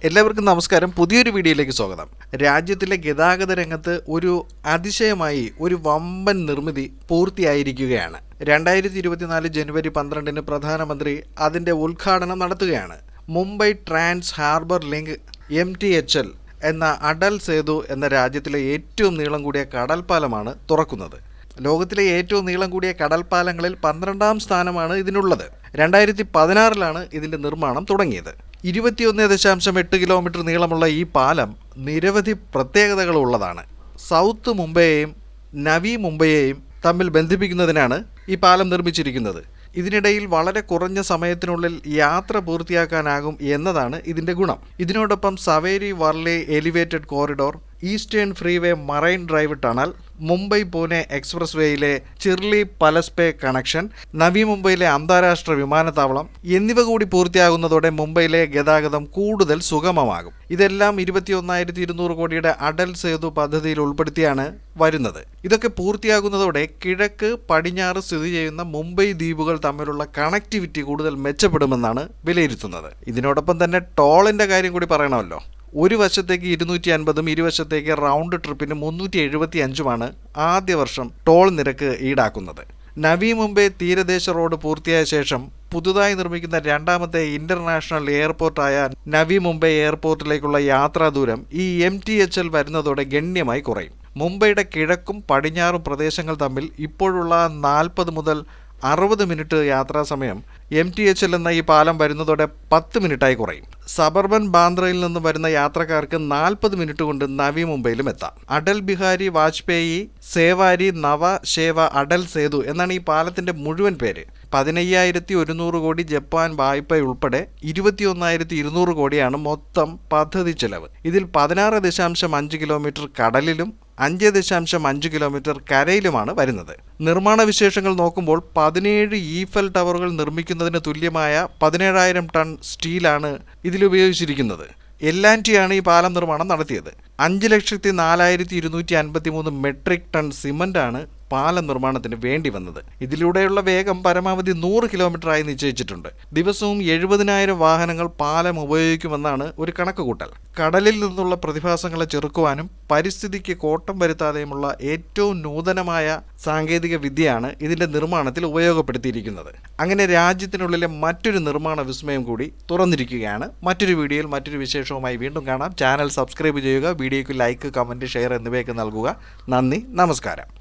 എല്ലാവർക്കും നമസ്കാരം. പുതിയൊരു വീഡിയോയിലേക്ക് സ്വാഗതം. രാജ്യത്തിലെ ഗതാഗത രംഗത്ത് ഒരു അതിശയമായി ഒരു വമ്പൻ നിർമ്മിതി പൂർത്തിയായിരിക്കുകയാണ്. 2024 ജനുവരി 12 പ്രധാനമന്ത്രി അതിൻ്റെ ഉദ്ഘാടനം നടത്തുകയാണ്. Mumbai trans harbour link MTHL എന്ന അടൽ സേതു എന്ന രാജ്യത്തിലെ ഏറ്റവും നീളം കൂടിയ കടൽപ്പാലമാണ് തുറക്കുന്നത്. ലോകത്തിലെ ഏറ്റവും നീളം കൂടിയ കടൽപ്പാലങ്ങളിൽ 12ാം സ്ഥാനമാണ് ഇതിനുള്ളത്. 2016 ഇതിൻ്റെ നിർമ്മാണം തുടങ്ങിയത്. 21.8 കിലോമീറ്റർ നീളമുള്ള ഈ പാലം നിരവധി പ്രത്യേകതകളുള്ളതാണ്. സൗത്ത് മുംബൈയെയും നവി മുംബൈയെയും തമ്മിൽ ബന്ധിപ്പിക്കുന്നതിനാണ് ഈ പാലം നിർമ്മിച്ചിരിക്കുന്നത്. ഇതിനിടയിൽ വളരെ കുറഞ്ഞ സമയത്തിനുള്ളിൽ യാത്ര പൂർത്തിയാക്കാനാകും എന്നതാണ് ഇതിൻ്റെ ഗുണം. ഇതിനോടൊപ്പം Sewri Worli elevated corridor, eastern freeway Marine Drive tunnel, Mumbai Pune എക്സ്പ്രസ് വേയിലെ ചിർലി പലസ്പേ കണക്ഷൻ, നവി മുംബൈയിലെ അന്താരാഷ്ട്ര വിമാനത്താവളം എന്നിവ കൂടി പൂർത്തിയാകുന്നതോടെ മുംബൈയിലെ ഗതാഗതം കൂടുതൽ സുഗമമാകും. ഇതെല്ലാം 21,200 കോടിയുടെ അടൽ സേതു പദ്ധതിയിൽ ഉൾപ്പെടുത്തിയാണ് വരുന്നത്. ഇതൊക്കെ പൂർത്തിയാകുന്നതോടെ കിഴക്ക് പടിഞ്ഞാറ് സ്ഥിതി ചെയ്യുന്ന മുംബൈ ദ്വീപുകൾ തമ്മിലുള്ള കണക്ടിവിറ്റി കൂടുതൽ മെച്ചപ്പെടുമെന്നാണ് വിലയിരുത്തുന്നത്. ഇതിനോടൊപ്പം തന്നെ ടോളിൻ്റെ കാര്യം കൂടി പറയണമല്ലോ. ഒരു വശത്തേക്ക് 250ഉം ഇരുവശത്തേക്ക് റൗണ്ട് ട്രിപ്പിന് 375ഉമാണ് ആദ്യ വർഷം ടോൾ നിരക്ക് ഈടാക്കുന്നത്. നവി മുംബൈ തീരദേശ റോഡ് പൂർത്തിയായ ശേഷം പുതുതായി നിർമ്മിക്കുന്ന രണ്ടാമത്തെ ഇന്റർനാഷണൽ എയർപോർട്ടായ നവി മുംബൈ എയർപോർട്ടിലേക്കുള്ള യാത്രാ ദൂരം ഈ MTHL വരുന്നതോടെ ഗണ്യമായി കുറയും. മുംബൈയുടെ കിഴക്കും പടിഞ്ഞാറും പ്രദേശങ്ങൾ തമ്മിൽ ഇപ്പോഴുള്ള 40 മുതൽ 60 മിനിറ്റ് യാത്രാ സമയം MTHL എന്ന ഈ പാലം വരുന്നതോടെ 10 മിനിറ്റായി കുറയും. സബർബൻ ബാന്ദ്രയിൽ നിന്ന് വരുന്ന യാത്രക്കാർക്ക് 40 മിനിറ്റ് കൊണ്ട് നവി മുംബൈയിലും എത്താം. അടൽ ബിഹാരി വാജ്പേയി സേവാരി നവ ശേവ അടൽ സേതു എന്നാണ് ഈ പാലത്തിന്റെ മുഴുവൻ പേര്. 15,100 കോടി ജപ്പാൻ വായ്പ ഉൾപ്പെടെ 21,200 കോടിയാണ് മൊത്തം പദ്ധതി ചെലവ്. ഇതിൽ 16.5 കിലോമീറ്റർ കടലിലും 5.5 കിലോമീറ്റർ കരയിലുമാണ് വരുന്നത്. നിർമ്മാണ വിശേഷങ്ങൾ നോക്കുമ്പോൾ 17 ഈഫൽ ടവറുകൾ നിർമ്മിക്കുന്നതിന് തുല്യമായ 17,000 ടൺ സ്റ്റീലാണ് ഇതിലുപയോഗിച്ചിരിക്കുന്നത്. L&Tയാണ് ഈ പാലം നിർമ്മാണം നടത്തിയത്. 5,04,253 മെട്രിക് ടൺ സിമൻ്റാണ് പാലം നിർമ്മാണത്തിന് വേണ്ടി വന്നത്. ഇതിലൂടെയുള്ള വേഗം പരമാവധി 100 കിലോമീറ്ററായി നിശ്ചയിച്ചിട്ടുണ്ട്. ദിവസവും 70,000 വാഹനങ്ങൾ പാലം ഉപയോഗിക്കുമെന്നാണ് ഒരു കണക്കുകൂട്ടൽ. കടലിൽ നിന്നുള്ള പ്രതിഭാസങ്ങളെ ചെറുക്കുവാനും പരിസ്ഥിതിക്ക് കോട്ടം വരുത്താതെയുമുള്ള ഏറ്റവും നൂതനമായ സാങ്കേതിക വിദ്യയാണ് ഇതിൻ്റെ നിർമ്മാണത്തിൽ ഉപയോഗപ്പെടുത്തിയിരിക്കുന്നത്. അങ്ങനെ രാജ്യത്തിനുള്ളിലെ മറ്റൊരു നിർമ്മാണ വിസ്മയം കൂടി തുറന്നിരിക്കുകയാണ്. മറ്റൊരു വീഡിയോയിൽ മറ്റൊരു വിശേഷവുമായി വീണ്ടും കാണാം. ചാനൽ സബ്സ്ക്രൈബ് ചെയ്യുക, വീഡിയോയ്ക്ക് ലൈക്ക്, കമൻറ്റ്, ഷെയർ എന്നിവയൊക്കെ നൽകുക. നന്ദി, നമസ്കാരം.